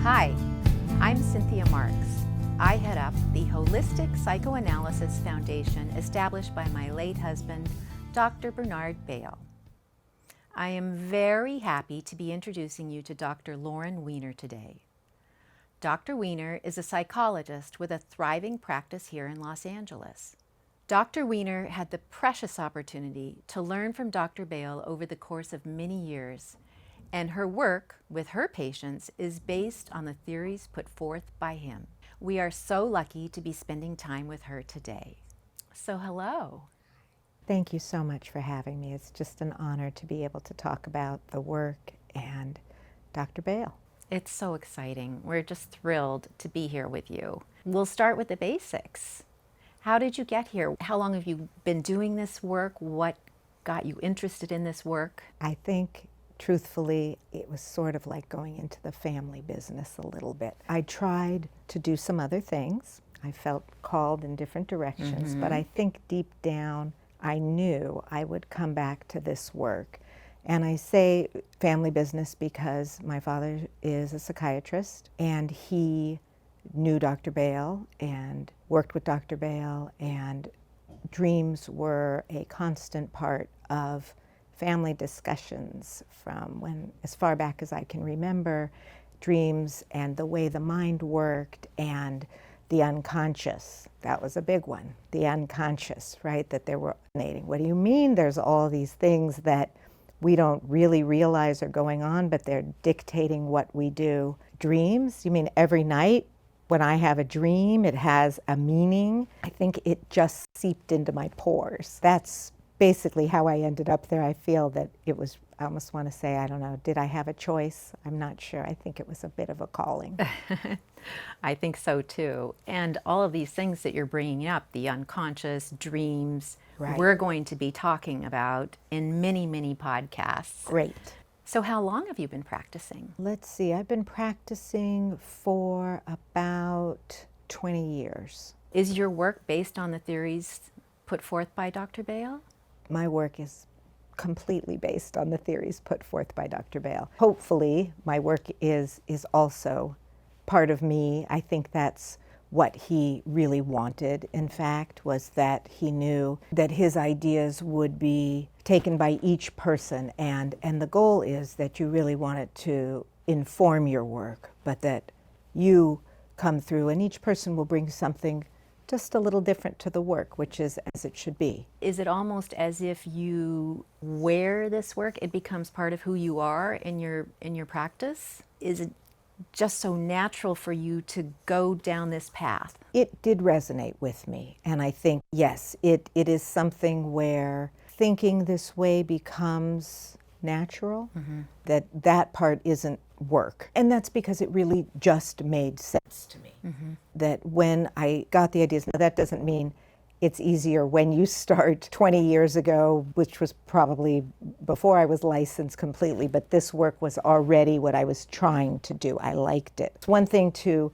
Hi, I'm Cynthia Marks. I head up the Holistic Psychoanalysis Foundation established by my late husband, Dr. Bernard Bale. I am very happy to be introducing you to Dr. Loren Weiner today. Dr. Weiner is a psychologist with a thriving practice here in Los Angeles. Dr. Weiner had the precious opportunity to learn from Dr. Bale over the course of many years, and her work with her patients is based on the theories put forth by him. We are so lucky to be spending time with her today. So hello. Thank you so much for having me. It's just an honor to be able to talk about the work and Dr. Bale. It's so exciting. We're just thrilled to be here with you. We'll start with the basics. How did you get here? How long have you been doing this work? What got you interested in this work? I think, truthfully, it was sort of like going into the family business a little bit. I tried to do some other things. I felt called in different directions, but I think deep down I knew I would come back to this work. And I say family business because my father is a psychiatrist, and he knew Dr. Bale and worked with Dr. Bale, and dreams were a constant part of family discussions from when, as far back as I can remember, dreams and the way the mind worked and the unconscious. That was a big one, the unconscious, right? That there were fascinating. What do you mean there's all these things that we don't really realize are going on, but they're dictating what we do? Dreams? You mean every night when I have a dream, it has a meaning? I think it just seeped into my pores. That's basically how I ended up there. I feel that it was, I almost want to say, I don't know, did I have a choice? I'm not sure. I think it was a bit of a calling. I think so too. And all of these things that you're bringing up, the unconscious, dreams, Right. we're going to be talking about in many, many podcasts. Great. So how long have you been practicing? Let's see, I've been practicing for about 20 years. Is your work based on the theories put forth by Dr. Bale? My work is completely based on the theories put forth by Dr. Bale. Hopefully, my work is also part of me. I think that's what he really wanted, in fact, was that he knew that his ideas would be taken by each person, and the goal is that you really want it to inform your work, but that you come through and each person will bring something just a little different to the work, which is as it should be. Is it almost as if you wear this work, it becomes part of who you are in your practice? Is it just so natural for you to go down this path? It did resonate with me, and I think, yes, it is something where thinking this way becomes natural, that part isn't work. And that's because it really just made sense to me. That when I got the ideas, now that doesn't mean it's easier when you start 20 years ago, which was probably before I was licensed completely, but this work was already what I was trying to do. I liked it. It's one thing to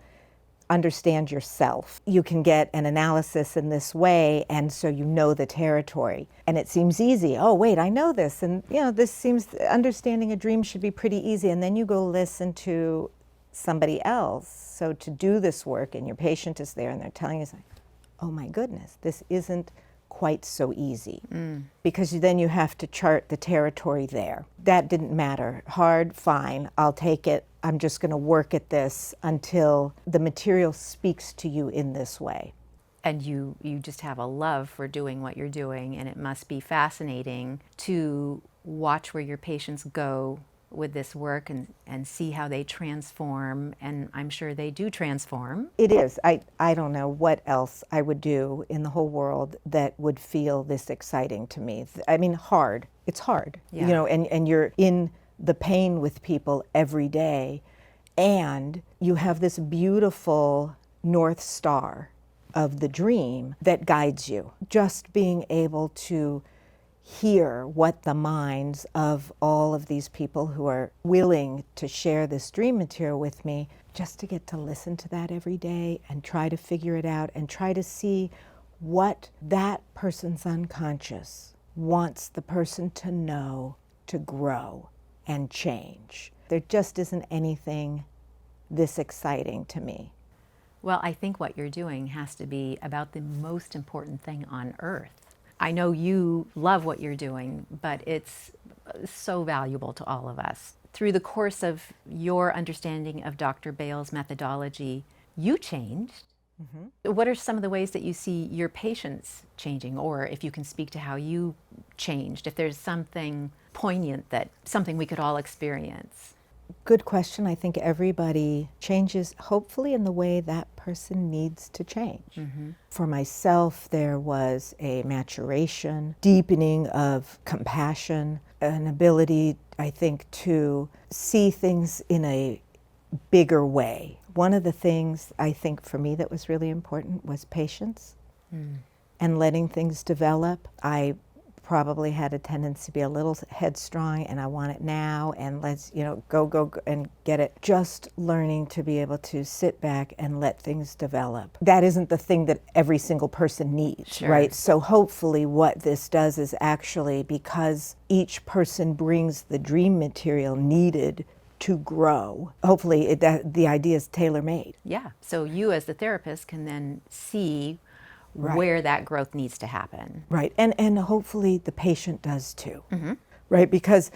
understand yourself. You can get an analysis in this way, and so you know the territory. And it seems easy. Oh, wait, I know this. And, this seems, understanding a dream should be pretty easy. And then you go listen to somebody else. So to do this work, and your patient is there, and they're telling you, oh my goodness, this isn't quite so easy. Because then you have to chart the territory there. That didn't matter. Hard, fine, I'll take it. I'm just going to work at this until the material speaks to you in this way. And you just have a love for doing what you're doing, and it must be fascinating to watch where your patients go with this work and see how they transform, and I'm sure they do transform. It is. I don't know what else I would do in the whole world that would feel this exciting to me. I mean, hard. It's hard. Yeah. And you're in the pain with people every day, and you have this beautiful North Star of the dream that guides you. Just being able to hear what the minds of all of these people who are willing to share this dream material with me, just to get to listen to that every day and try to figure it out and try to see what that person's unconscious wants the person to know to grow and change. There just isn't anything this exciting to me. Well, I think what you're doing has to be about the most important thing on earth. I know you love what you're doing, but it's so valuable to all of us. Through the course of your understanding of Dr. Bale's methodology, you changed. What are some of the ways that you see your patients changing, or if you can speak to how you changed, if there's something poignant, that something we could all experience? Good question. I think everybody changes, hopefully in the way that person needs to change. For myself, there was a maturation, deepening of compassion, an ability, I think, to see things in a bigger way. One of the things I think for me that was really important was patience and letting things develop. I probably had a tendency to be a little headstrong, and I want it now, and let's, go and get it. Just learning to be able to sit back and let things develop. That isn't the thing that every single person needs, right? So hopefully what this does is actually, because each person brings the dream material needed to grow, hopefully the idea is tailor-made. Yeah, so you as the therapist can then see where that growth needs to happen. Right, and hopefully the patient does too. Right, because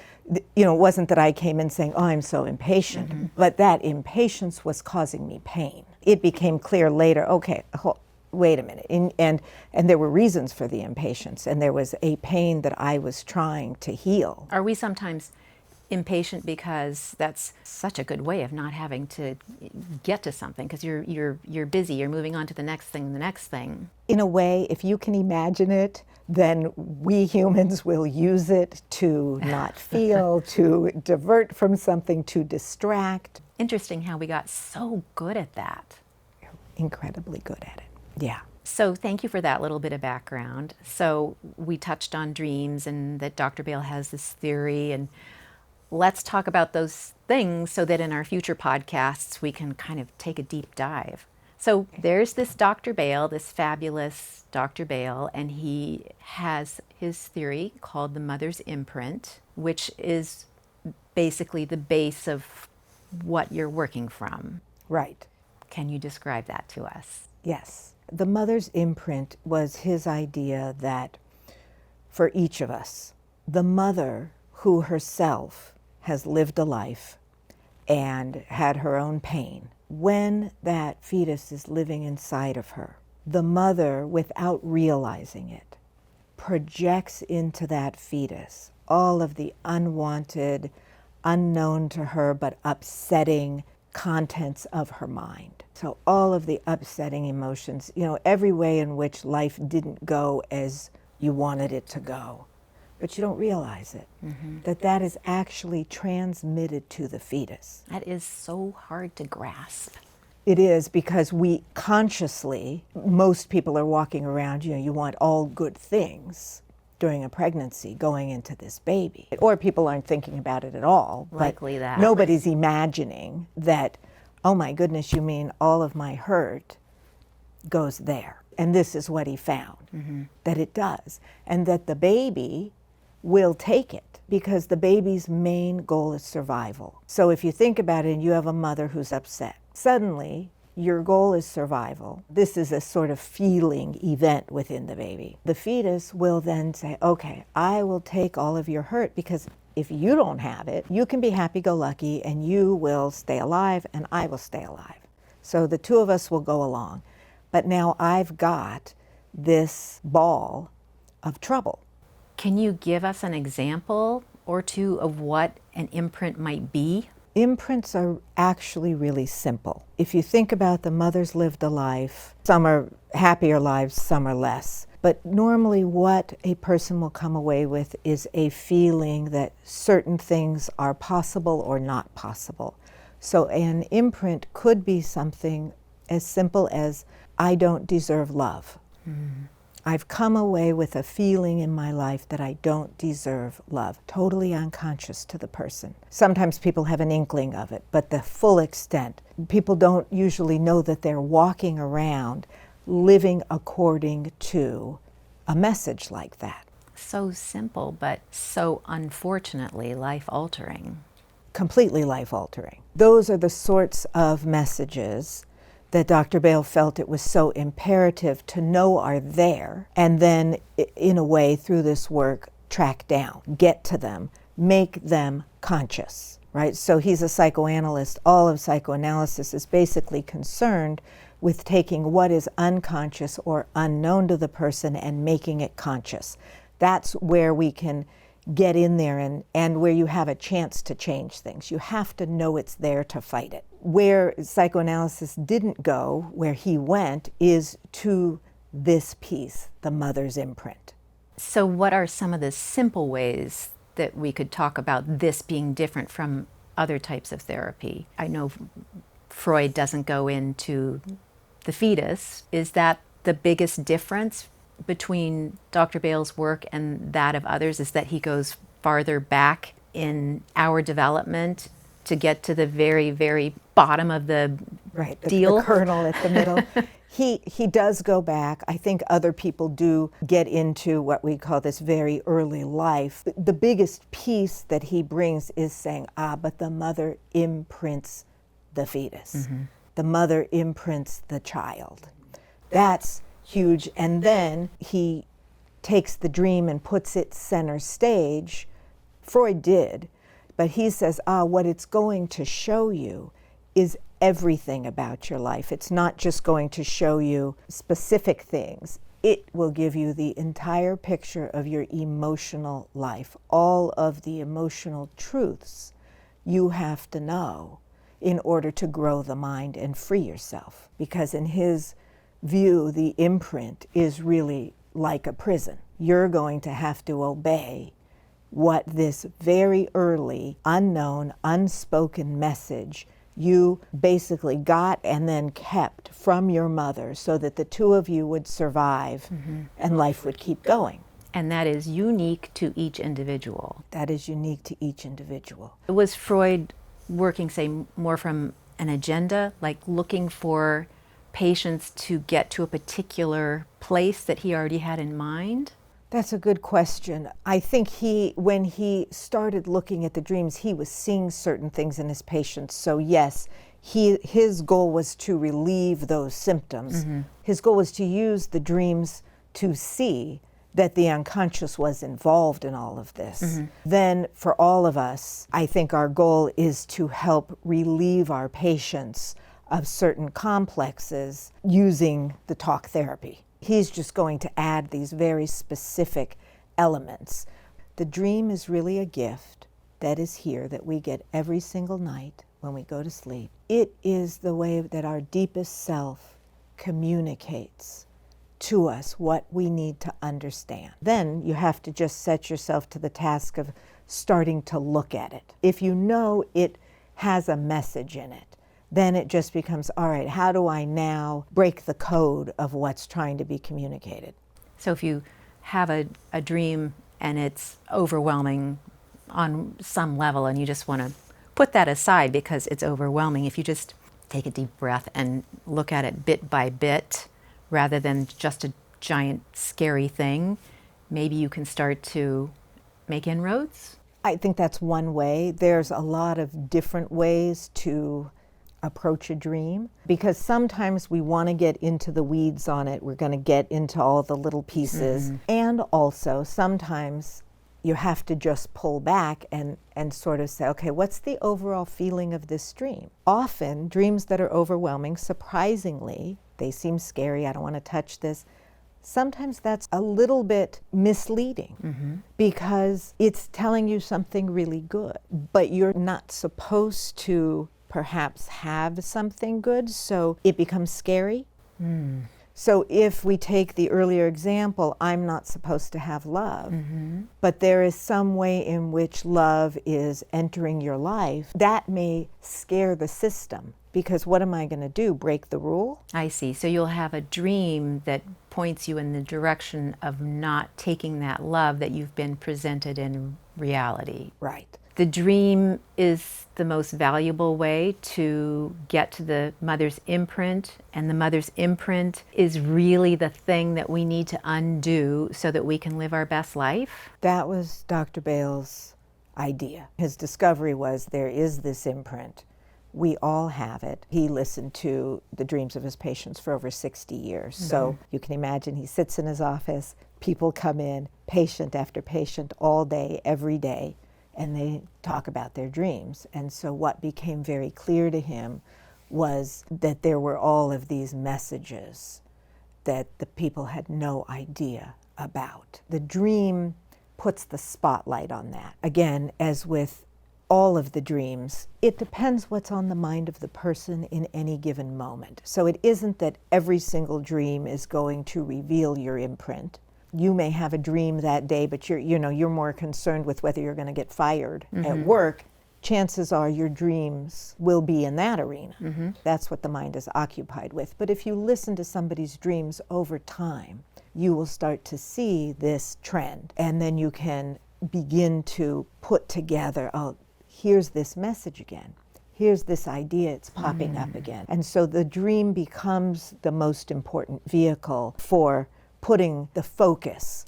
it wasn't that I came in saying, oh, I'm so impatient, but that impatience was causing me pain. It became clear later, okay, wait a minute, and there were reasons for the impatience, and there was a pain that I was trying to heal. Are we sometimes impatient because that's such a good way of not having to get to something, because you're busy, you're moving on to the next thing. In a way, if you can imagine it, then we humans will use it to not feel, to divert from something, to distract. Interesting how we got so good at that. Incredibly good at it, yeah. So thank you for that little bit of background. So we touched on dreams and that Dr. Bale has this theory, and let's talk about those things so that in our future podcasts we can kind of take a deep dive. So there's this Dr. Bale, this fabulous Dr. Bale, and he has his theory called the mother's imprint, which is basically the base of what you're working from. Right. Can you describe that to us? Yes. The mother's imprint was his idea that for each of us, the mother who herself has lived a life and had her own pain, when that fetus is living inside of her, the mother, without realizing it, projects into that fetus all of the unwanted, unknown to her, but upsetting contents of her mind. So all of the upsetting emotions, every way in which life didn't go as you wanted it to go. But you don't realize it, that is actually transmitted to the fetus. That is so hard to grasp. It is, because we consciously, most people are walking around, you want all good things during a pregnancy going into this baby. Or people aren't thinking about it at all. Likely that. Nobody's imagining that, oh my goodness, you mean all of my hurt goes there. And this is what he found, that it does. And that the baby will take it, because the baby's main goal is survival. So if you think about it and you have a mother who's upset, suddenly your goal is survival. This is a sort of feeling event within the baby. The fetus will then say, okay, I will take all of your hurt, because if you don't have it, you can be happy-go-lucky and you will stay alive and I will stay alive. So the two of us will go along. But now I've got this ball of trouble. Can you give us an example or two of what an imprint might be? Imprints are actually really simple. If you think about the mother's lived a life, some are happier lives, some are less. But normally what a person will come away with is a feeling that certain things are possible or not possible. So an imprint could be something as simple as, I don't deserve love. I've come away with a feeling in my life that I don't deserve love, totally unconscious to the person. Sometimes people have an inkling of it, but the full extent, people don't usually know that they're walking around living according to a message like that. So simple, but so unfortunately life-altering. completely life-altering. Those are the sorts of messages that Dr. Bale felt it was so imperative to know are there, and then, in a way, through this work, track down, get to them, make them conscious, right? So he's a psychoanalyst. All of psychoanalysis is basically concerned with taking what is unconscious or unknown to the person and making it conscious. That's where we can get in there and where you have a chance to change things. You have to know it's there to fight it. Where psychoanalysis didn't go, where he went, is to this piece, the mother's imprint. So what are some of the simple ways that we could talk about this being different from other types of therapy? I know Freud doesn't go into the fetus. Is that the biggest difference between Dr. Bale's work and that of others, is that he goes farther back in our development to get to the very, very bottom of the deal? The kernel at the middle. He does go back. I think other people do get into what we call this very early life. The biggest piece that he brings is saying, but the mother imprints the fetus. Mm-hmm. The mother imprints the child. That's huge. And then he takes the dream and puts it center stage. Freud did, but he says, what it's going to show you is everything about your life. It's not just going to show you specific things. It will give you the entire picture of your emotional life, all of the emotional truths you have to know in order to grow the mind and free yourself. Because in his view, the imprint is really like a prison. You're going to have to obey what this very early, unknown, unspoken message you basically got and then kept from your mother so that the two of you would survive and life would keep going. And that is unique to each individual. That is unique to each individual. Was Freud working, say, more from an agenda, like looking for patients to get to a particular place that he already had in mind? That's a good question. I think when he started looking at the dreams, he was seeing certain things in his patients. So yes, his goal was to relieve those symptoms. Mm-hmm. His goal was to use the dreams to see that the unconscious was involved in all of this. Mm-hmm. Then for all of us, I think our goal is to help relieve our patients of certain complexes using the talk therapy. He's just going to add these very specific elements. The dream is really a gift that is here that we get every single night when we go to sleep. It is the way that our deepest self communicates to us what we need to understand. Then you have to just set yourself to the task of starting to look at it. If you know it has a message in it, then it just becomes, all right, how do I now break the code of what's trying to be communicated? So if you have a dream and it's overwhelming on some level and you just want to put that aside because it's overwhelming, if you just take a deep breath and look at it bit by bit rather than just a giant scary thing, maybe you can start to make inroads? I think that's one way. There's a lot of different ways to approach a dream, because sometimes we want to get into the weeds on it. We're going to get into all the little pieces. Mm-hmm. And also sometimes you have to just pull back and sort of say, okay, what's the overall feeling of this dream? Often dreams that are overwhelming, surprisingly, they seem scary, I don't want to touch this. Sometimes that's a little bit misleading because it's telling you something really good, but you're not supposed to perhaps have something good, so it becomes scary. So if we take the earlier example, I'm not supposed to have love, but there is some way in which love is entering your life, that may scare the system, because what am I going to do, break the rule? I see. So you'll have a dream that points you in the direction of not taking that love that you've been presented in reality. Right. The dream is the most valuable way to get to the mother's imprint, and the mother's imprint is really the thing that we need to undo so that we can live our best life. That was Dr. Bale's idea. His discovery was there is this imprint. We all have it. He listened to the dreams of his patients for over 60 years. Mm-hmm. So you can imagine he sits in his office, people come in, patient after patient, all day, every day, and they talk about their dreams. And so what became very clear to him was that there were all of these messages that the people had no idea about. The dream puts the spotlight on that. Again, as with all of the dreams, it depends what's on the mind of the person in any given moment. So it isn't that every single dream is going to reveal your imprint. You may have a dream that day, but you're more concerned with whether you're going to get fired at work. Chances are your dreams will be in that arena. Mm-hmm. That's what the mind is occupied with. But if you listen to somebody's dreams over time, you will start to see this trend. And then you can begin to put together, oh, here's this message again. Here's this idea, it's popping up again. And so the dream becomes the most important vehicle for putting the focus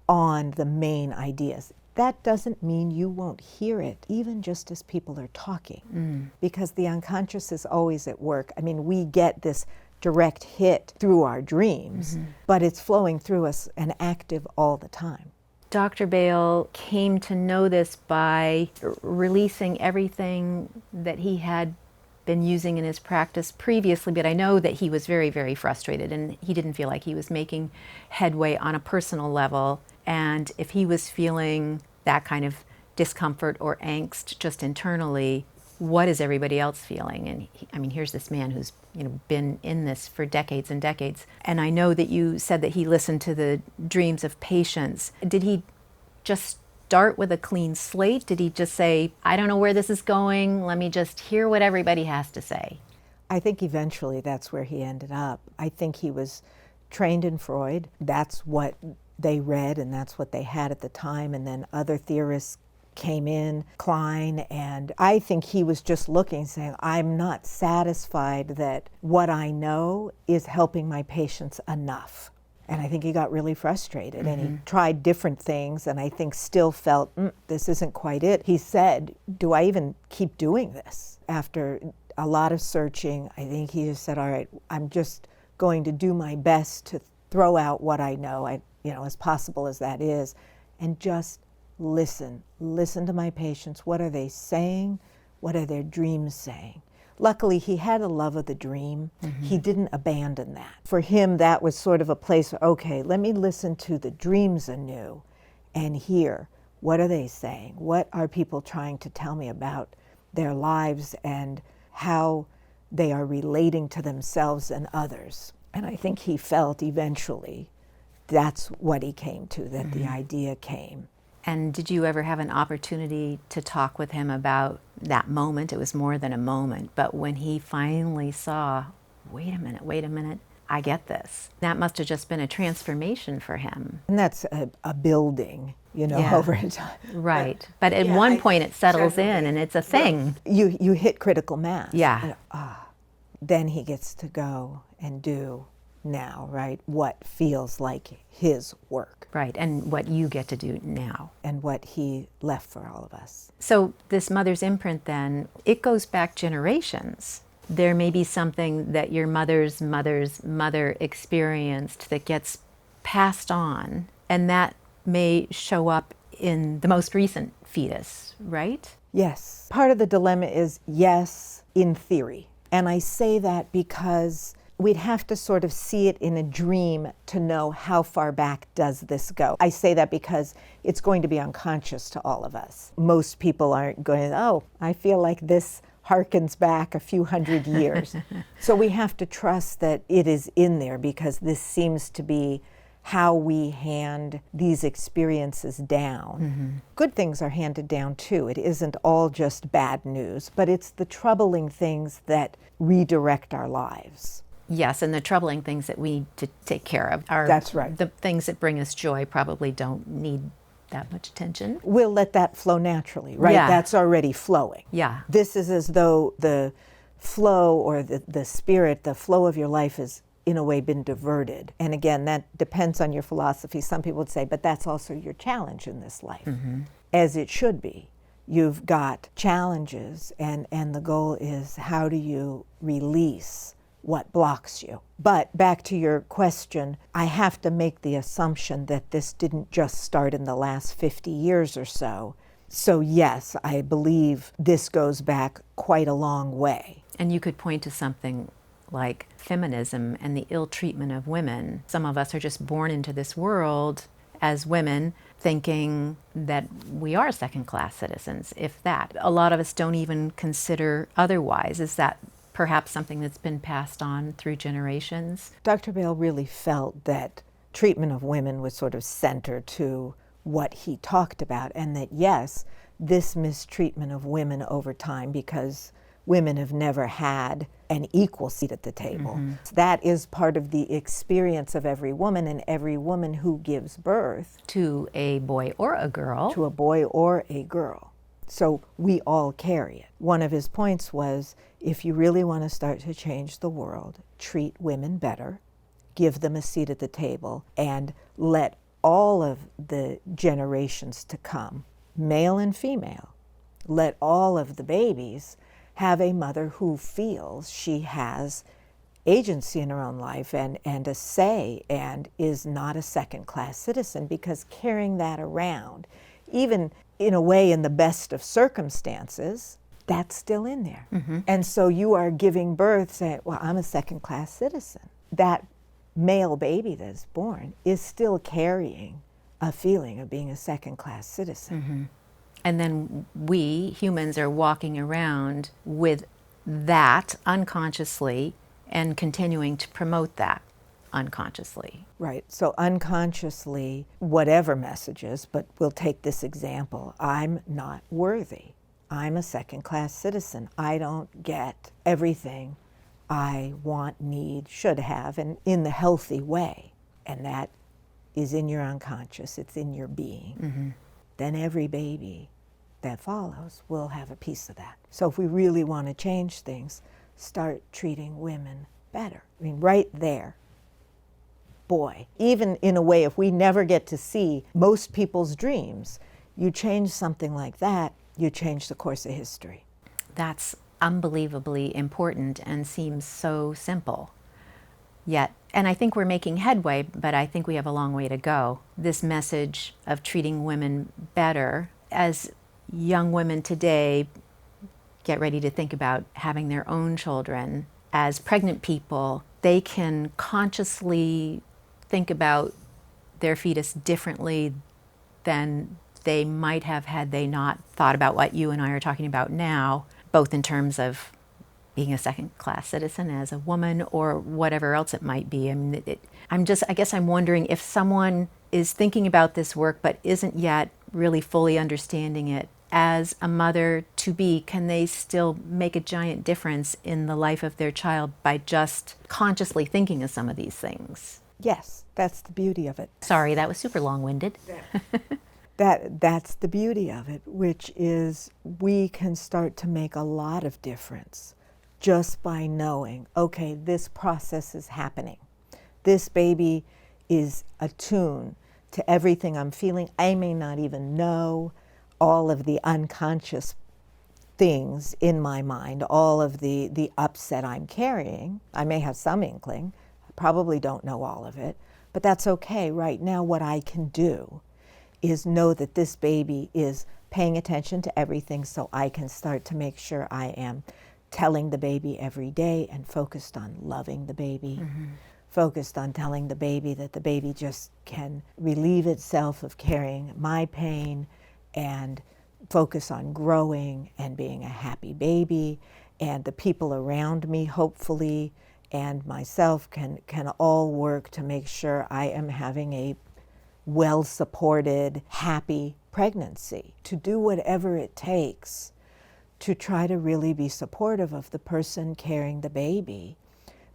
on the main ideas. That doesn't mean you won't hear it, even just as people are talking, because the unconscious is always at work. I mean, we get this direct hit through our dreams, but it's flowing through us and active all the time. Dr. Bale came to know this by releasing everything that he had been using in his practice previously, but I know that he was very, very frustrated and he didn't feel like he was making headway on a personal level. And if he was feeling that kind of discomfort or angst just internally, what is everybody else feeling? And here's this man who's been in this for decades and decades. And I know that you said that he listened to the dreams of patients. Did he just start with a clean slate? Did he just say, I don't know where this is going, let me just hear what everybody has to say? I think eventually that's where he ended up. I think he was trained in Freud. That's what they read and that's what they had at the time. And then other theorists came in, Klein, and I think he was just looking, saying, I'm not satisfied that what I know is helping my patients enough. And I think he got really frustrated and he tried different things and I think still felt, this isn't quite it. He said, do I even keep doing this? After a lot of searching, I think he just said, all right, I'm just going to do my best to throw out what I know, as possible as that is, and just listen to my patients. What are they saying? What are their dreams saying? Luckily, he had a love of the dream. He didn't abandon that. For him, that was sort of a place where, okay, let me listen to the dreams anew and hear, what are they saying? What are people trying to tell me about their lives and how they are relating to themselves and others? And I think he felt eventually that's what he came to, that the idea came. And did you ever have an opportunity to talk with him about that moment? It was more than a moment, but when he finally saw, wait a minute, I get this. That must have just been a transformation for him. And that's a building, over time. Right, but at one point it settles in and it's a thing. You hit critical mass. Yeah. Then he gets to go and do now, right, what feels like his work. Right, and what you get to do now. And what he left for all of us. So this mother's imprint then, it goes back generations. There may be something that your mother's mother's mother experienced that gets passed on, and that may show up in the most recent fetus, right? Yes. Part of the dilemma is yes, in theory. And I say that because we'd have to sort of see it in a dream to know how far back does this go. I say that because it's going to be unconscious to all of us. Most people aren't going, oh, I feel like this harkens back a few hundred years. So we have to trust that it is in there because this seems to be how we hand these experiences down. Good things are handed down too. It isn't all just bad news, but it's the troubling things that redirect our lives. Yes, and the troubling things that we need to take care of are That's right. The things that bring us joy probably don't need that much attention. We'll let that flow naturally, right? Yeah. That's already flowing. Yeah. This is as though the flow or the spirit, the flow of your life has in a way been diverted. And again, that depends on your philosophy. Some people would say, but that's also your challenge in this life, as it should be. you've got challenges, and the goal is how do you release what blocks you. But back to your question, I have to make the assumption that this didn't just start in the last 50 years or so. So yes, I believe this goes back quite a long way. And you could point to something like feminism and the ill treatment of women. Some of us are just born into this world as women thinking that we are second-class citizens, if that. A lot of us don't even consider otherwise. Is that perhaps something that's been passed on through generations? Dr. Bale really felt that treatment of women was sort of center to what he talked about, and that yes, this mistreatment of women over time, because women have never had an equal seat at the table. That is part of the experience of every woman, and every woman who gives birth To a boy or a girl. to a boy or a girl. So we all carry it. One of his points was, if you really want to start to change the world, treat women better, give them a seat at the table, and let all of the generations to come, male and female, let all of the babies have a mother who feels she has agency in her own life and a say, and is not a second-class citizen, because carrying that around, even in a way in the best of circumstances, that's still in there. And so you are giving birth saying, well, I'm a second-class citizen. That male baby that's born is still carrying a feeling of being a second-class citizen. And then we humans are walking around with that unconsciously and continuing to promote that unconsciously. Right, so unconsciously, whatever messages, but we'll take this example, I'm not worthy. I'm a second-class citizen. I don't get everything I want, need, should have, and in the healthy way. And that is in your unconscious, it's in your being. Then every baby that follows will have a piece of that. So if we really want to change things, start treating women better. I mean, right there, boy, even in a way, if we never get to see most people's dreams, you change something like that, you change the course of history. That's unbelievably important and seems so simple. Yet, and I think we're making headway, but I think we have a long way to go. This message of treating women better, as young women today get ready to think about having their own children, as pregnant people, they can consciously think about their fetus differently than they might have had they not thought about what you and I are talking about now, both in terms of being a second-class citizen as a woman or whatever else it might be. I mean, I guess I'm wondering if someone is thinking about this work but isn't yet really fully understanding it as a mother-to-be, can they still make a giant difference in the life of their child by just consciously thinking of some of these things? Yes, that's the beauty of it. Sorry, that was super long-winded. That's the beauty of it, which is we can start to make a lot of difference just by knowing, okay, this process is happening. This baby is attuned to everything I'm feeling. I may not even know all of the unconscious things in my mind, all of the upset I'm carrying. I may have some inkling. I probably don't know all of it, but that's okay. Right now, what I can do is know that this baby is paying attention to everything, so I can start to make sure I am telling the baby every day and focused on loving the baby, focused on telling the baby that the baby just can relieve itself of carrying my pain and focus on growing and being a happy baby, and the people around me, hopefully, and myself can all work to make sure I am having a well-supported, happy pregnancy, to do whatever it takes to try to really be supportive of the person carrying the baby,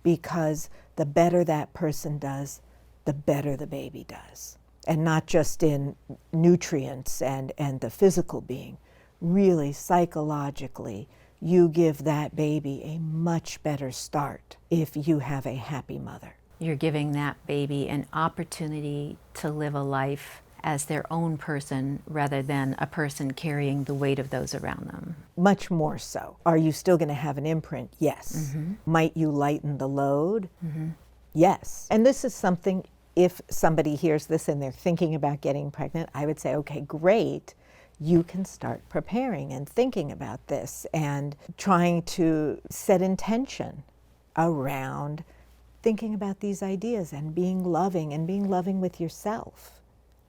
because the better that person does, the better the baby does. And not just in nutrients and the physical being, really psychologically, you give that baby a much better start if you have a happy mother. You're giving that baby an opportunity to live a life as their own person rather than a person carrying the weight of those around them. Much more so. Are you still going to have an imprint? Yes. Might you lighten the load? Yes. And this is something, if somebody hears this and they're thinking about getting pregnant, I would say, okay, great. You can start preparing and thinking about this and trying to set intention around thinking about these ideas and being loving with yourself.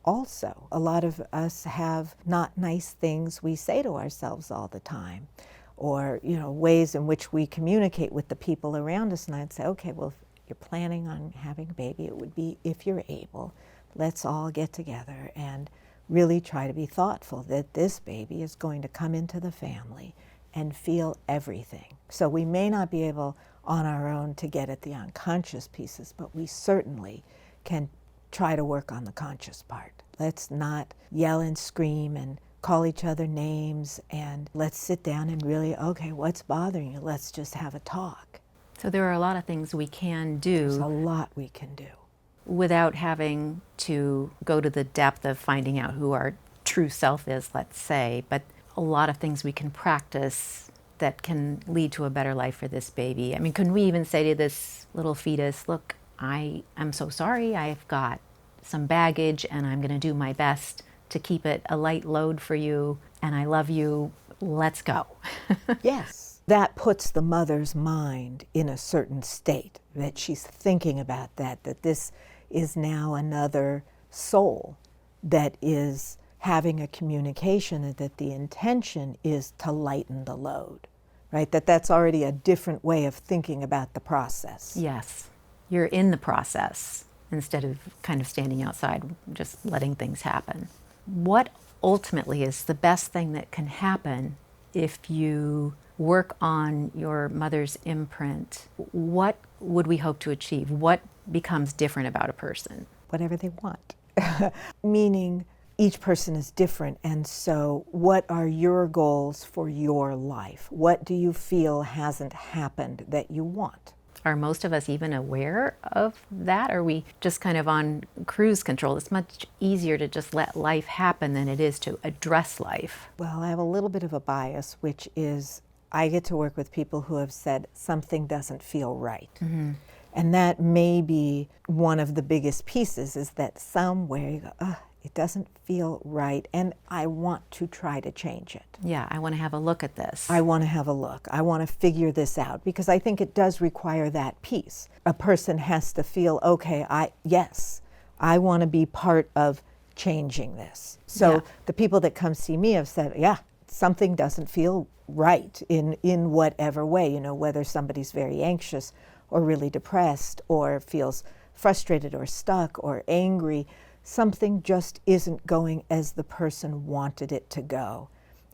Also, a lot of us have not nice things we say to ourselves all the time, or ways in which we communicate with the people around us. And I'd say, okay, well, if you're planning on having a baby, it would be, if you're able, let's all get together and really try to be thoughtful that this baby is going to come into the family and feel everything. So we may not be able on our own to get at the unconscious pieces, but we certainly can try to work on the conscious part. Let's not yell and scream and call each other names, and let's sit down and really, okay, what's bothering you? Let's just have a talk. So there are a lot of things we can do. There's a lot we can do. Without having to go to the depth of finding out who our true self is, let's say, but a lot of things we can practice that can lead to a better life for this baby. I mean, can we even say to this little fetus, look, I am so sorry, I've got some baggage and I'm going to do my best to keep it a light load for you, and I love you, let's go. Yes. That puts the mother's mind in a certain state, that she's thinking about that this is now another soul that is having a communication, and that the intention is to lighten the load, right? That's already a different way of thinking about the process. Yes, you're in the process instead of kind of standing outside, just letting things happen. What ultimately is the best thing that can happen if you work on your mother's imprint? What would we hope to achieve? What becomes different about a person? Whatever they want. Meaning each person is different, and so what are your goals for your life? What do you feel hasn't happened that you want? Are most of us even aware of that? Are we just kind of on cruise control? It's much easier to just let life happen than it is to address life. Well, I have a little bit of a bias, which is I get to work with people who have said something doesn't feel right. And that may be one of the biggest pieces, is that somewhere you go, it doesn't feel right, and I want to try to change it. Yeah, I want to have a look at this. I want to have a look. I want to figure this out, because I think it does require that piece. A person has to feel, okay, I want to be part of changing this. So the people that come see me have said, something doesn't feel right in whatever way, whether somebody's very anxious or really depressed or feels frustrated or stuck or angry. Something just isn't going as the person wanted it to go.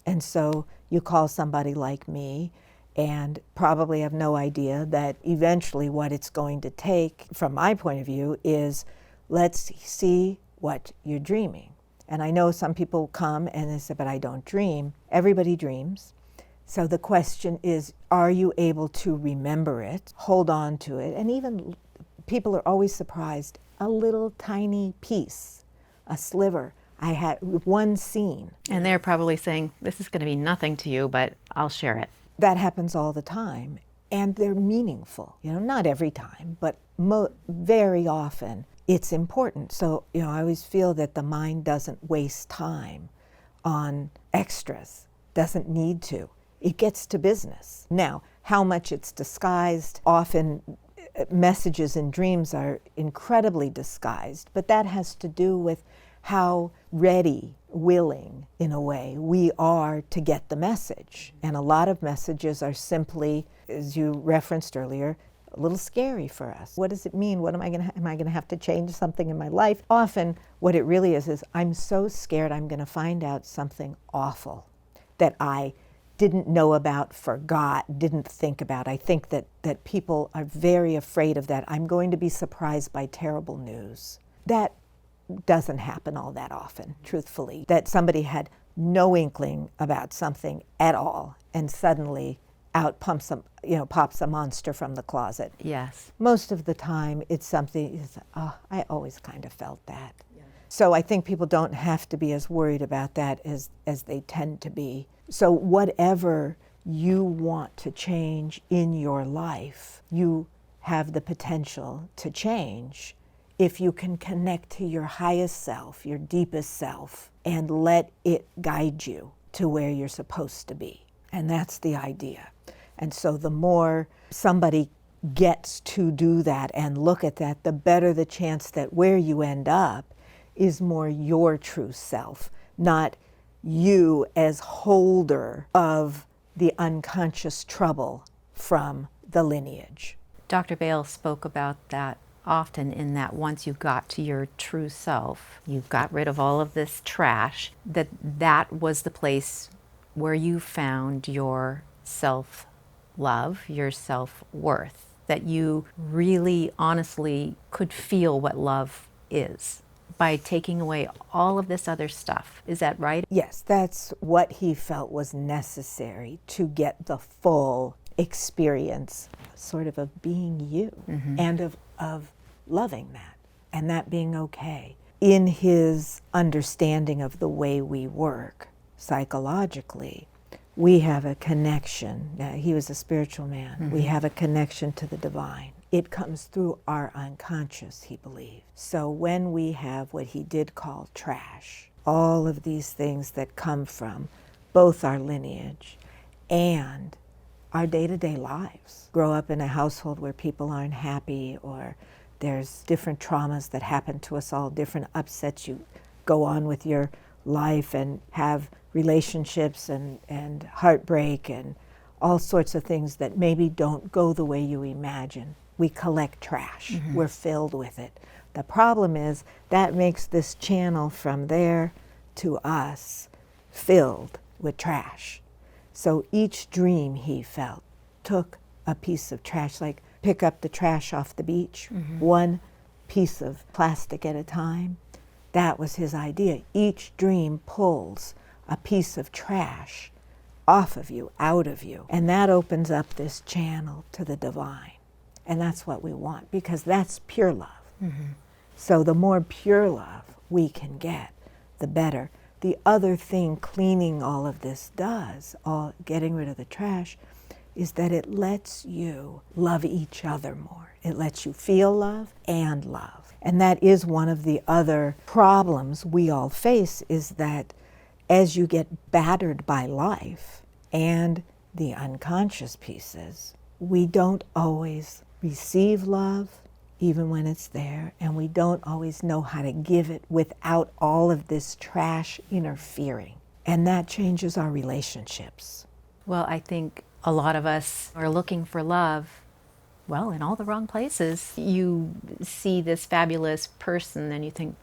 And so you call somebody like me and probably have no idea that eventually what it's going to take, from my point of view, is let's see what you're dreaming. And I know some people come and they say, but I don't dream. Everybody dreams. So the question is, are you able to remember it, hold on to it? And even people are always surprised. A little tiny piece, a sliver. I had one scene. And they're probably saying, this is going to be nothing to you, but I'll share it. That happens all the time. And they're meaningful. Not every time, but very often it's important. So, I always feel that the mind doesn't waste time on extras, doesn't need to. It gets to business. Now, how much it's disguised, often messages in dreams are incredibly disguised, but that has to do with how ready, willing, in a way, we are to get the message. And a lot of messages are simply, as you referenced earlier, a little scary for us. What does it mean? What am I going to have to change something in my life? Often what it really is I'm so scared I'm going to find out something awful that I didn't know about, forgot, didn't think about. I think that people are very afraid of that. I'm going to be surprised by terrible news. That doesn't happen all that often, truthfully. That somebody had no inkling about something at all, and suddenly out pops a monster from the closet. Yes. Most of the time, it's something, I always kind of felt that. Yeah. So I think people don't have to be as worried about that as they tend to be. So whatever you want to change in your life, you have the potential to change if you can connect to your highest self, your deepest self, and let it guide you to where you're supposed to be. And that's the idea. And so the more somebody gets to do that and look at that, the better the chance that where you end up is more your true self, not you as holder of the unconscious trouble from the lineage. Dr. Bale spoke about that often, in that once you got to your true self, you got rid of all of this trash, that was the place where you found your self-love, your self-worth, that you really honestly could feel what love is by taking away all of this other stuff. Is that right? Yes, that's what he felt was necessary to get the full experience, sort of being you, and of loving that, and that being okay. In his understanding of the way we work psychologically, we have a connection. He was a spiritual man. We have a connection to the divine. It comes through our unconscious, he believed. So when we have what he did call trash, all of these things that come from both our lineage and our day-to-day lives, grow up in a household where people aren't happy, or there's different traumas that happen to us all, different upsets, you go on with your life and have relationships and heartbreak and all sorts of things that maybe don't go the way you imagine. We collect trash. We're filled with it. The problem is that makes this channel from there to us filled with trash. So each dream he felt took a piece of trash, like pick up the trash off the beach, one piece of plastic at a time. That was his idea. Each dream pulls a piece of trash off of you, out of you, and that opens up this channel to the divine. And that's what we want, because that's pure love. So the more pure love we can get, the better. The other thing cleaning all of this does, all getting rid of the trash, is that it lets you love each other more. It lets you feel love and love. And that is one of the other problems we all face, is that as you get battered by life and the unconscious pieces, we don't always receive love, even when it's there, and we don't always know how to give it without all of this trash interfering. And that changes our relationships. Well, I think a lot of us are looking for love, well, in all the wrong places. You see this fabulous person and you think,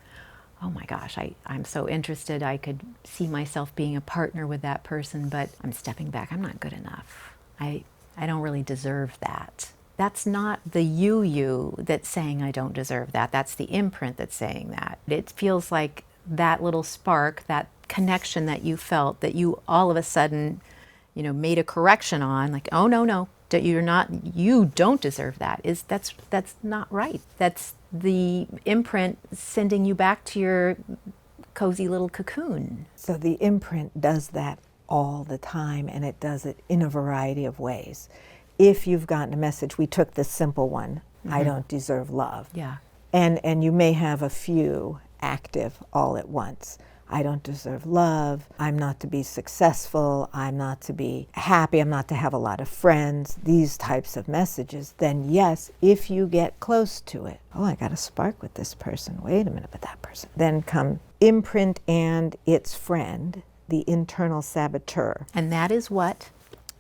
oh my gosh, I'm so interested. I could see myself being a partner with that person, but I'm stepping back. I'm not good enough. I don't really deserve that. That's not the you that's saying I don't deserve that. That's the imprint that's saying that. It feels like that little spark, that connection that you felt, that you all of a sudden, made a correction on, like, oh no, you don't deserve that. That's not right. That's the imprint sending you back to your cozy little cocoon. So the imprint does that all the time, and it does it in a variety of ways. If you've gotten a message, we took this simple one, I don't deserve love. Yeah. And you may have a few active all at once. I don't deserve love, I'm not to be successful, I'm not to be happy, I'm not to have a lot of friends, these types of messages. Then yes, if you get close to it, oh, I got a spark with this person, wait a minute, but that person. Then come imprint and its friend, the internal saboteur. And that is what?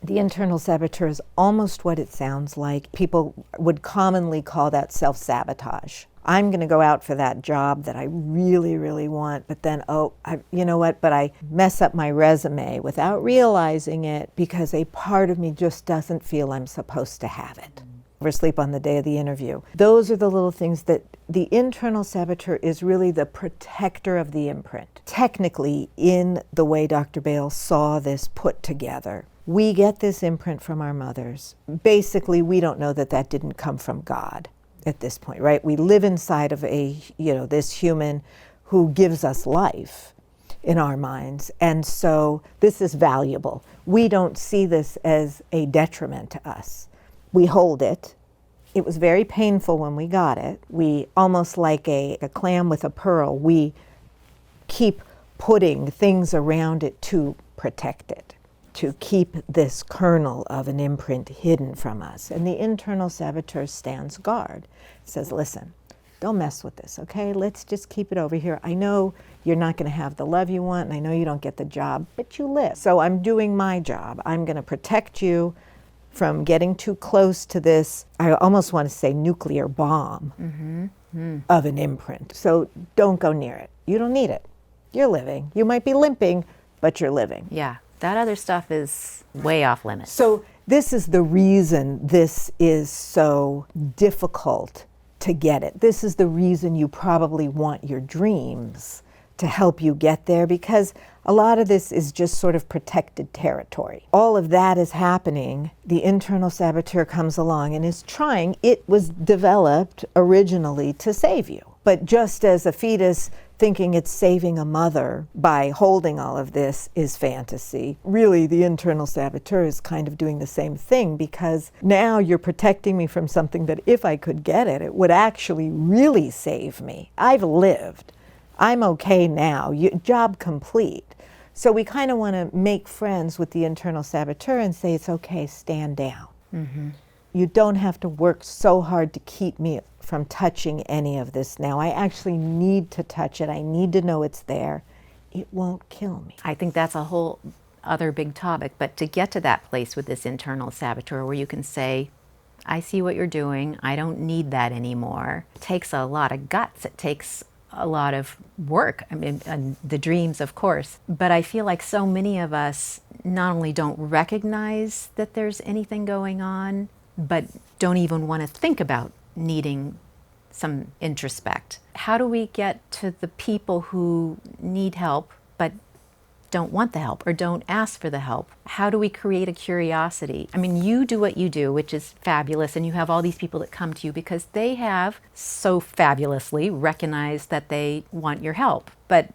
The internal saboteur is almost what it sounds like. People would commonly call that self-sabotage. I'm going to go out for that job that I really, really want, but then, but I mess up my resume without realizing it because a part of me just doesn't feel I'm supposed to have it. Oversleep on the day of the interview. Those are the little things that the internal saboteur is really the protector of the imprint. Technically, in the way Dr. Bale saw this put together, we get this imprint from our mothers. Basically, we don't know that didn't come from God at this point, right? We live inside of this human who gives us life in our minds. And so this is valuable. We don't see this as a detriment to us. We hold it. It was very painful when we got it. We, almost like a clam with a pearl, we keep putting things around it to protect it, to keep this kernel of an imprint hidden from us. And the internal saboteur stands guard, says, listen, don't mess with this, okay? Let's just keep it over here. I know you're not going to have the love you want, and I know you don't get the job, but you live. So I'm doing my job. I'm going to protect you from getting too close to this, I almost want to say nuclear bomb of an imprint. So don't go near it. You don't need it. You're living. You might be limping, but you're living. Yeah, that other stuff is way off limits. So this is the reason this is so difficult to get it. This is the reason you probably want your dreams to help you get there, because a lot of this is just sort of protected territory. All of that is happening. The internal saboteur comes along and is trying. It was developed originally to save you. But just as a fetus thinking it's saving a mother by holding all of this is fantasy, really the internal saboteur is kind of doing the same thing, because now you're protecting me from something that if I could get it, it would actually really save me. I've lived. I'm okay now. Job complete. So we kind of want to make friends with the internal saboteur and say, it's okay, stand down. You don't have to work so hard to keep me from touching any of this now. I actually need to touch it. I need to know it's there. It won't kill me. I think that's a whole other big topic, but to get to that place with this internal saboteur where you can say, I see what you're doing, I don't need that anymore. It takes a lot of guts. It takes a lot of work. I mean, and the dreams, of course. But I feel like so many of us not only don't recognize that there's anything going on, but don't even want to think about needing some introspect. How do we get to the people who need help but don't want the help or don't ask for the help? How do we create a curiosity? I mean, you do what you do, which is fabulous, and you have all these people that come to you because they have so fabulously recognized that they want your help. But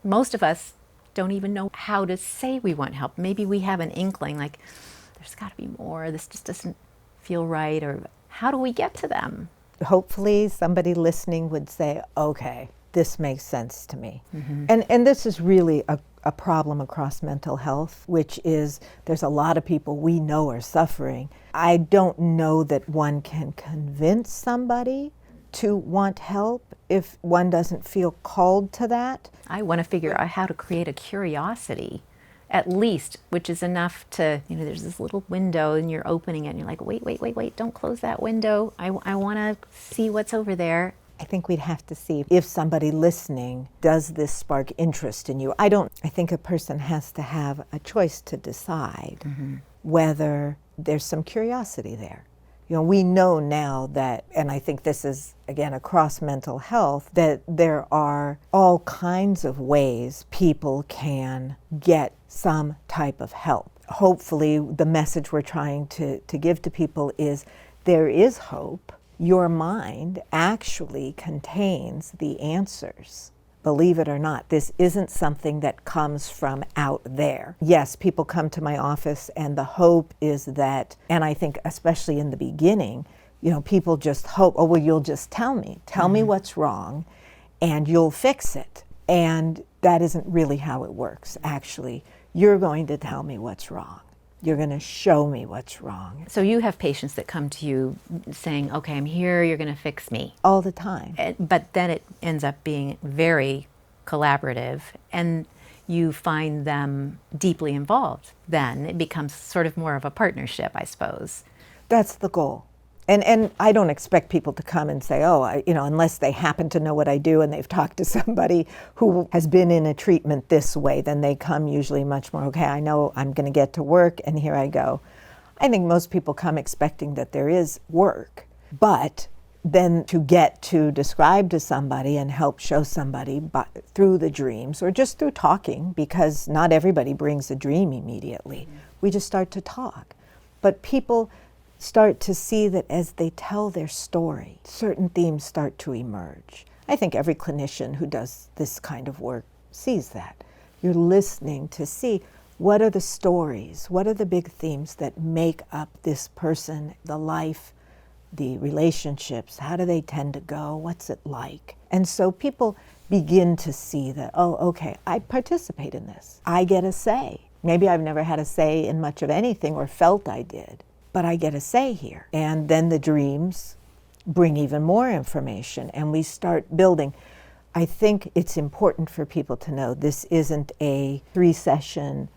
most of us don't even know how to say we want help. Maybe we have an inkling like, there's got to be more, this just doesn't feel right, or how do we get to them? Hopefully somebody listening would say, okay, this makes sense to me. And this is really a problem across mental health, which is there's a lot of people we know are suffering. I don't know that one can convince somebody to want help if one doesn't feel called to that. I want to figure out how to create a curiosity, at least, which is enough to, there's this little window and you're opening it and you're like, wait, don't close that window. I want to see what's over there. I think we'd have to see if somebody listening, does this spark interest in you? I think a person has to have a choice to decide whether there's some curiosity there. We know now that, and I think this is, again, across mental health, that there are all kinds of ways people can get some type of help. Hopefully, the message we're trying to give to people is there is hope. Your mind actually contains the answers. Believe it or not, this isn't something that comes from out there. Yes, people come to my office and the hope is that, and I think especially in the beginning, people just hope, oh, well, you'll just tell me what's wrong and you'll fix it. And that isn't really how it works, actually. You're going to tell me what's wrong. You're going to show me what's wrong. So you have patients that come to you saying, okay, I'm here, you're going to fix me. All the time. But then it ends up being very collaborative and you find them deeply involved. Then it becomes sort of more of a partnership, I suppose. That's the goal. And I don't expect people to come and say, oh, unless they happen to know what I do and they've talked to somebody who has been in a treatment this way, then they come usually much more, okay, I know I'm going to get to work and here I go. I think most people come expecting that there is work, but then to get to describe to somebody and help show somebody through the dreams or just through talking, because not everybody brings a dream immediately. We just start to talk. But people start to see that as they tell their story, certain themes start to emerge. I think every clinician who does this kind of work sees that. You're listening to see what are the stories, what are the big themes that make up this person, the life, the relationships, how do they tend to go, what's it like? And so people begin to see that, oh, okay, I participate in this. I get a say. Maybe I've never had a say in much of anything or felt I did, but I get a say here. And then the dreams bring even more information and we start building. I think it's important for people to know this isn't a 3-session,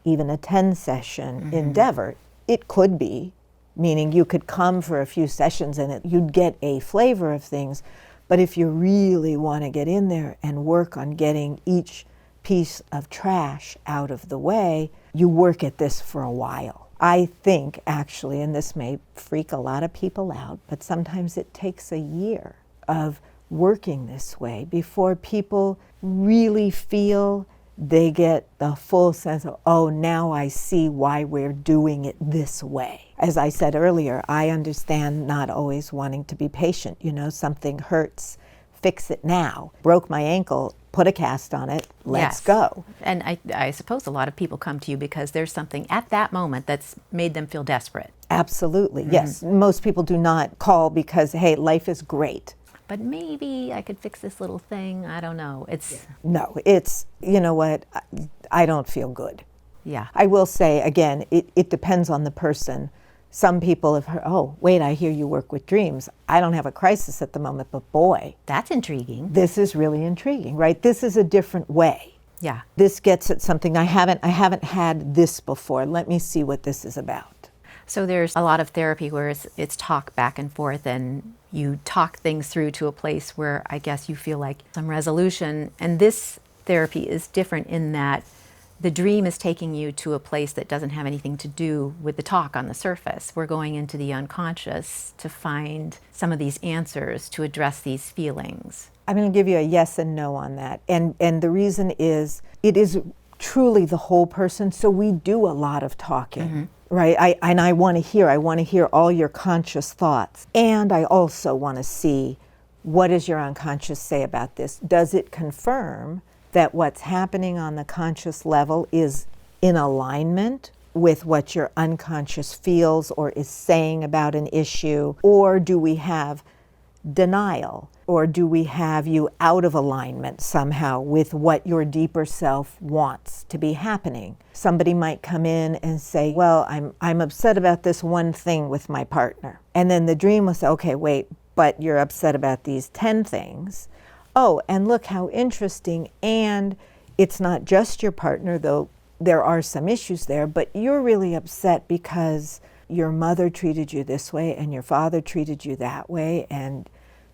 even a 10-session endeavor. It could be, meaning you could come for a few sessions and you'd get a flavor of things. But if you really want to get in there and work on getting each piece of trash out of the way, you work at this for a while. I think actually, and this may freak a lot of people out, but sometimes it takes a year of working this way before people really feel they get the full sense of, oh, now I see why we're doing it this way. As I said earlier, I understand not always wanting to be patient. You know, something hurts, fix it now. Broke my ankle, put a cast on it, let's go. And I suppose a lot of people come to you because there's something at that moment that's made them feel desperate. Absolutely, yes. Most people do not call because, hey, life is great. But maybe I could fix this little thing. I don't know. No, it's, you know what, I don't feel good. Yeah. I will say, again, it depends on the person. Some people have heard, oh, wait, I hear you work with dreams. I don't have a crisis at the moment, but boy. That's intriguing. This is really intriguing, right? This is a different way. Yeah. This gets at something I haven't had this before. Let me see what this is about. So there's a lot of therapy where it's talk back and forth and you talk things through to a place where I guess you feel like some resolution. And this therapy is different in that the dream is taking you to a place that doesn't have anything to do with the talk on the surface. We're going into the unconscious to find some of these answers to address these feelings. I'm going to give you a yes and no on that. And the reason is it is truly the whole person, so we do a lot of talking. Right, I want to hear all your conscious thoughts. And I also want to see, what does your unconscious say about this? Does it confirm that what's happening on the conscious level is in alignment with what your unconscious feels or is saying about an issue? Or do we have denial? Or do we have you out of alignment somehow with what your deeper self wants to be happening? Somebody might come in and say, well, I'm upset about this one thing with my partner. And then the dream will say, okay, wait, but you're upset about these 10 things. Oh, and look how interesting. And it's not just your partner, though there are some issues there, but you're really upset because your mother treated you this way and your father treated you that way, and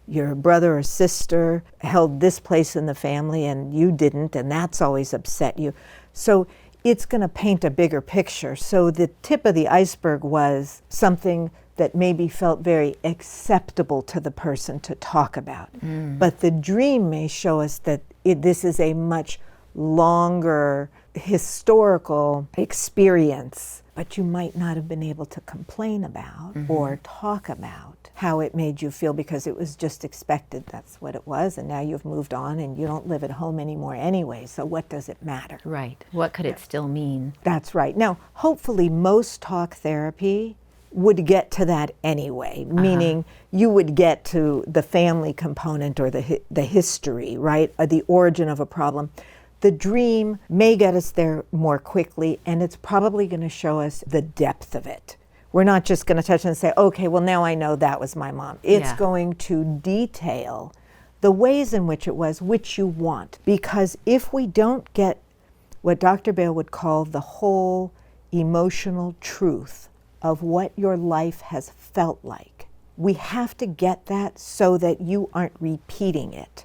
your brother or sister held this place in the family and you didn't, and that's always upset you. So it's going to paint a bigger picture. So the tip of the iceberg was something that maybe felt very acceptable to the person to talk about. But the dream may show us that this is a much longer historical experience, but you might not have been able to complain about or talk about how it made you feel because it was just expected. That's what it was, and now you've moved on and you don't live at home anymore anyway, so what does it matter? Right. What could it still mean? That's right. Now, hopefully most talk therapy would get to that anyway, meaning you would get to the family component or the history, right, or the origin of a problem. The dream may get us there more quickly, and it's probably going to show us the depth of it. We're not just going to touch and say, okay, well, now I know that was my mom. It's going to detail the ways in which it was, which you want. Because if we don't get what Dr. Bale would call the whole emotional truth of what your life has felt like, we have to get that so that you aren't repeating it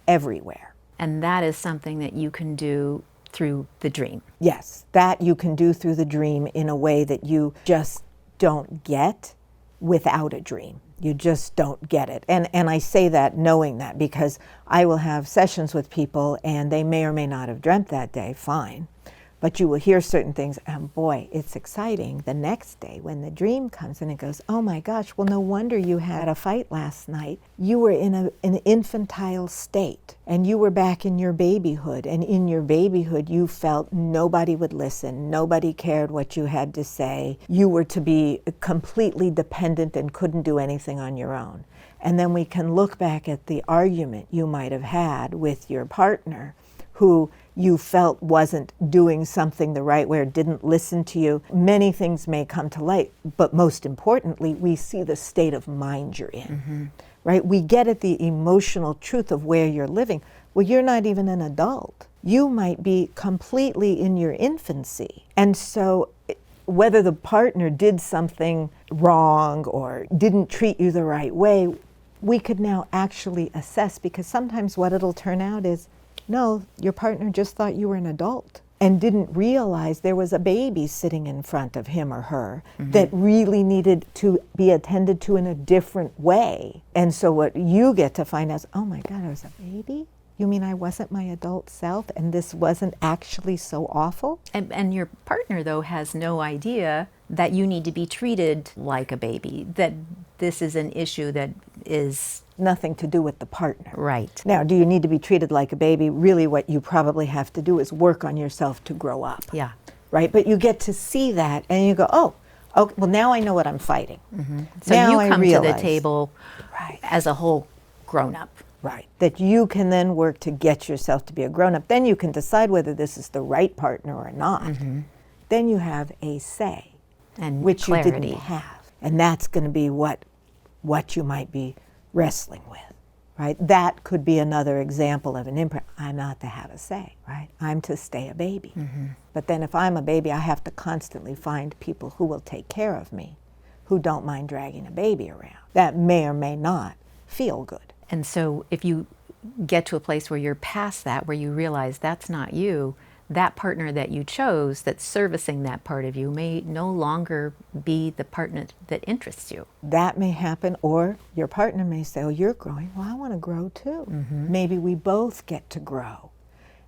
everywhere. And that is something that you can do through the dream. Yes, that you can do through the dream in a way that you just don't get without a dream. You just don't get it. And I say that knowing that because I will have sessions with people and they may or may not have dreamt that day, fine. But you will hear certain things, and boy, it's exciting the next day when the dream comes and it goes, oh my gosh, well, no wonder you had a fight last night. You were in an infantile state, and you were back in your babyhood, and in your babyhood you felt nobody would listen, nobody cared what you had to say. You were to be completely dependent and couldn't do anything on your own. And then we can look back at the argument you might have had with your partner who you felt wasn't doing something the right way or didn't listen to you. Many things may come to light, but most importantly, we see the state of mind you're in, right? We get at the emotional truth of where you're living. Well, you're not even an adult. You might be completely in your infancy. And so whether the partner did something wrong or didn't treat you the right way, we could now actually assess, because sometimes what it'll turn out is, no, your partner just thought you were an adult and didn't realize there was a baby sitting in front of him or her that really needed to be attended to in a different way. And so what you get to find out is, oh my God, I was a baby? You mean I wasn't my adult self and this wasn't actually so awful? And your partner, though, has no idea that you need to be treated like a baby, that this is an issue that is nothing to do with the partner. right. Now, do you need to be treated like a baby? Really what you probably have to do is work on yourself to grow up. Yeah. Right? But you get to see that and you go, oh, okay, well now I know what I'm fighting. So now you I come to the realize. table Right. as a whole grown up. Right. That you can then work to get yourself to be a grown-up. Then you can decide whether this is the right partner or not. Then you have a say, And which clarity. you didn't have. And that's going to be what you might be wrestling with, right? That could be another example of an imprint. I'm not to have a say, right? I'm to stay a baby. But then if I'm a baby, I have to constantly find people who will take care of me, who don't mind dragging a baby around. That may or may not feel good. And so if you get to a place where you're past that, where you realize that's not you, that partner that you chose that's servicing that part of you may no longer be the partner that interests you. That may happen, or your partner may say, oh, you're growing. Well, I want to grow too. Maybe we both get to grow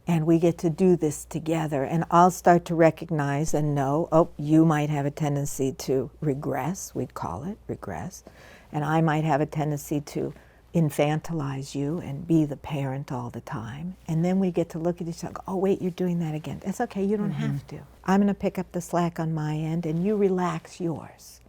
and we get to do this together. And I'll start to recognize and know, oh, you might have a tendency to regress, we'd call it regress. And I might have a tendency to infantilize you and be the parent all the time. And then we get to look at each other and go, oh wait, you're doing that again. It's okay, you don't have to. I'm going to pick up the slack on my end and you relax yours.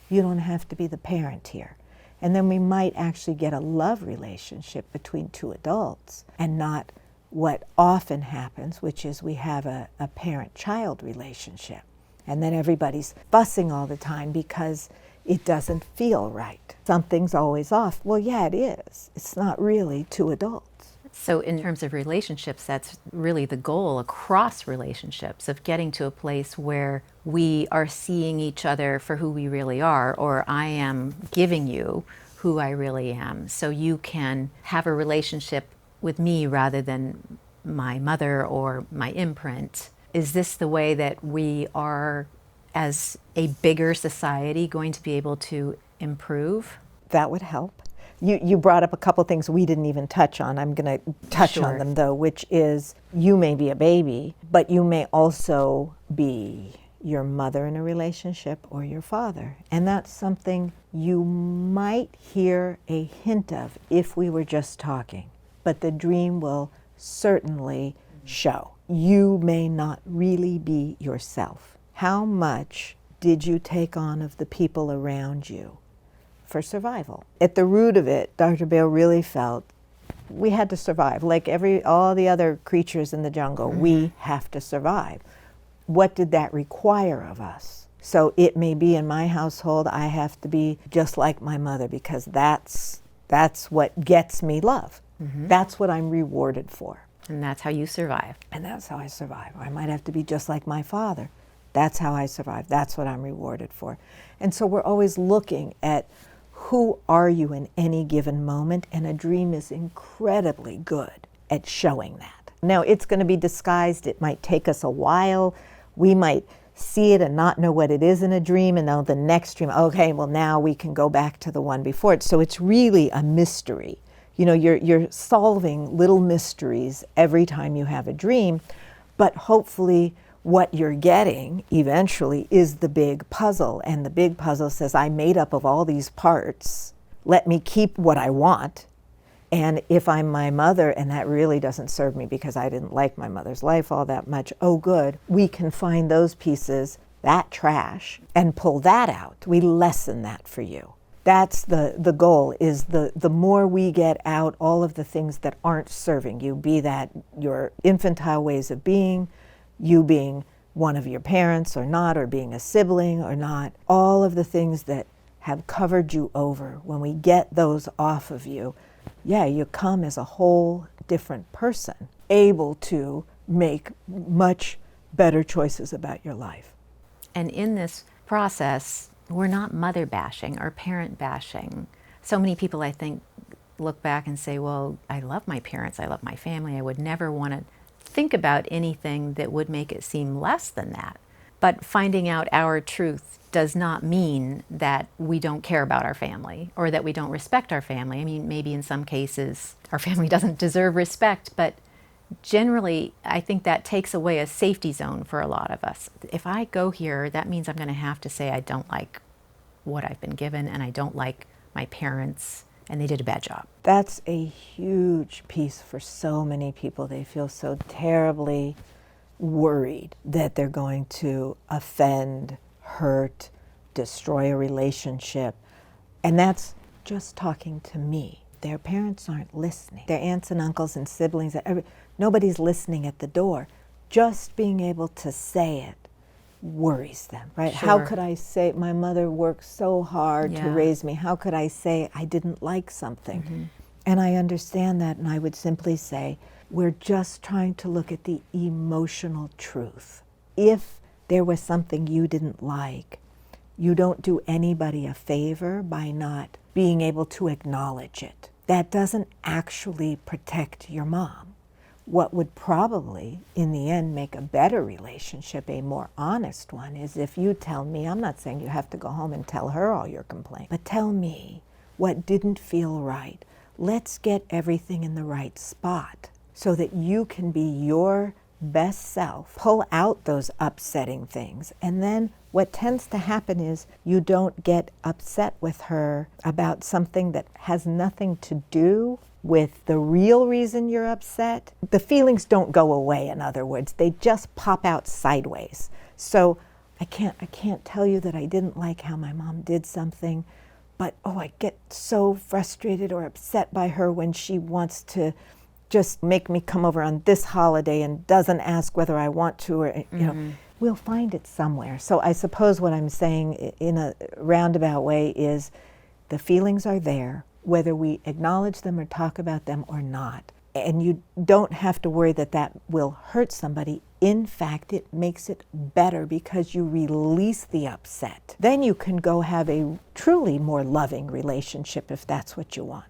You don't have to be the parent here. And then we might actually get a love relationship between two adults and not what often happens, which is we have a parent-child relationship. And then everybody's fussing all the time because it doesn't feel right. Something's always off. Well, yeah, it is. It's not really two adults. So in terms of relationships, that's really the goal across relationships, of getting to a place where we are seeing each other for who we really are, or I am giving you who I really am. So you can have a relationship with me rather than my mother or my imprint. Is this the way that we are, as a bigger society, going to be able to improve? That would help. You brought up a couple things we didn't even touch on. I'm going to touch on them though, which is you may be a baby, but you may also be your mother in a relationship or your father. And that's something you might hear a hint of if we were just talking, but the dream will certainly show. You may not really be yourself. How much did you take on of the people around you for survival? At the root of it, Dr. Bale really felt we had to survive. Like all the other creatures in the jungle, we have to survive. What did that require of us? So it may be in my household, I have to be just like my mother because that's what gets me love. That's what I'm rewarded for. And that's how you survive. And that's how I survive. Or I might have to be just like my father. That's how I survive. That's what I'm rewarded for. And so we're always looking at who are you in any given moment, and a dream is incredibly good at showing that. Now, it's going to be disguised. It might take us a while. We might see it and not know what it is in a dream, and then the next dream, okay, well now we can go back to the one before it. So it's really a mystery. You know, you're solving little mysteries every time you have a dream, but hopefully what you're getting eventually is the big puzzle. And the big puzzle says, I'm made up of all these parts. Let me keep what I want. And if I'm my mother and that really doesn't serve me because I didn't like my mother's life all that much, oh good, we can find those pieces, that trash, and pull that out. We lessen that for you. That's the goal, is the more we get out all of the things that aren't serving you, be that your infantile ways of being, you being one of your parents or not, or being a sibling or not, all of the things that have covered you over, when we get those off of you, yeah, you come as a whole different person, able to make much better choices about your life. And in this process, we're not mother bashing or parent bashing. So many people, I think, look back and say, well, I love my parents, I love my family, I would never want to think about anything that would make it seem less than that. But finding out our truth does not mean that we don't care about our family or that we don't respect our family. I mean, maybe in some cases our family doesn't deserve respect, but generally I think that takes away a safety zone for a lot of us. If I go here, that means I'm going to have to say I don't like what I've been given and I don't like my parents and they did a bad job. That's a huge piece for so many people. They feel so terribly worried that they're going to offend, hurt, destroy a relationship. And that's just talking to me. Their parents aren't listening. Their aunts and uncles and siblings, nobody's listening at the door. Just being able to say it worries them, right? Sure. How could I say, my mother worked so hard to Yeah. raise me. How could I say I didn't like something? Mm-hmm. And I understand that, and I would simply say, we're just trying to look at the emotional truth. If there was something you didn't like, you don't do anybody a favor by not being able to acknowledge it. That doesn't actually protect your mom. What would probably, in the end, make a better relationship, a more honest one, is if you tell me, I'm not saying you have to go home and tell her all your complaints, but tell me what didn't feel right. Let's get everything in the right spot so that you can be your best self, pull out those upsetting things. And then what tends to happen is you don't get upset with her about something that has nothing to do with the real reason you're upset. The feelings don't go away, in other words, they just pop out sideways. So I can't tell you that I didn't like how my mom did something, but oh, I get so frustrated or upset by her when she wants to just make me come over on this holiday and doesn't ask whether I want to, or you know, we'll find it somewhere. So I suppose what I'm saying in a roundabout way is the feelings are there, whether we acknowledge them or talk about them or not. And you don't have to worry that that will hurt somebody. In fact, it makes it better because you release the upset. Then you can go have a truly more loving relationship if that's what you want.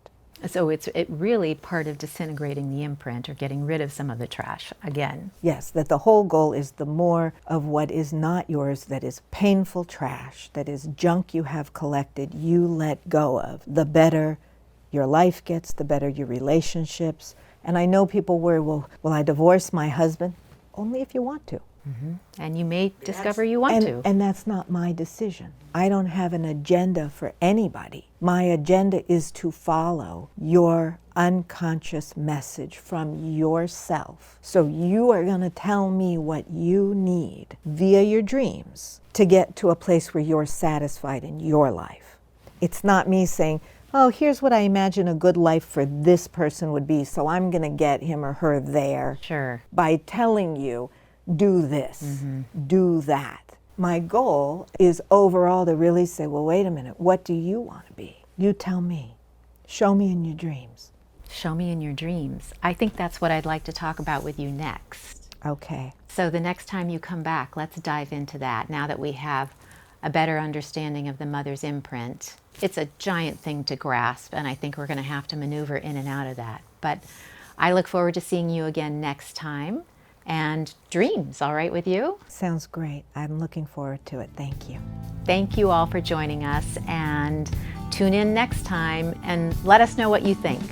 So it's really part of disintegrating the imprint or getting rid of some of the trash again. Yes, that the whole goal is the more of what is not yours, that is painful trash, that is junk you have collected, you let go of. The better your life gets, the better your relationships. And I know people worry, well, will I divorce my husband? Only if you want to. Mm-hmm. And you may discover you want to. And that's not my decision. I don't have an agenda for anybody. My agenda is to follow your unconscious message from yourself. So you are going to tell me what you need via your dreams to get to a place where you're satisfied in your life. It's not me saying, oh, here's what I imagine a good life for this person would be, so I'm going to get him or her there. Sure. By telling you, do this, do that. My goal is overall to really say, well, wait a minute, what do you want to be? You tell me. Show me in your dreams. Show me in your dreams. I think that's what I'd like to talk about with you next. Okay. So the next time you come back, let's dive into that now that we have a better understanding of the mother's imprint. It's a giant thing to grasp, and I think we're going to have to maneuver in and out of that. But I look forward to seeing you again next time. And dreams, all right with you? Sounds great. I'm looking forward to it. Thank you. Thank you all for joining us, and tune in next time and let us know what you think.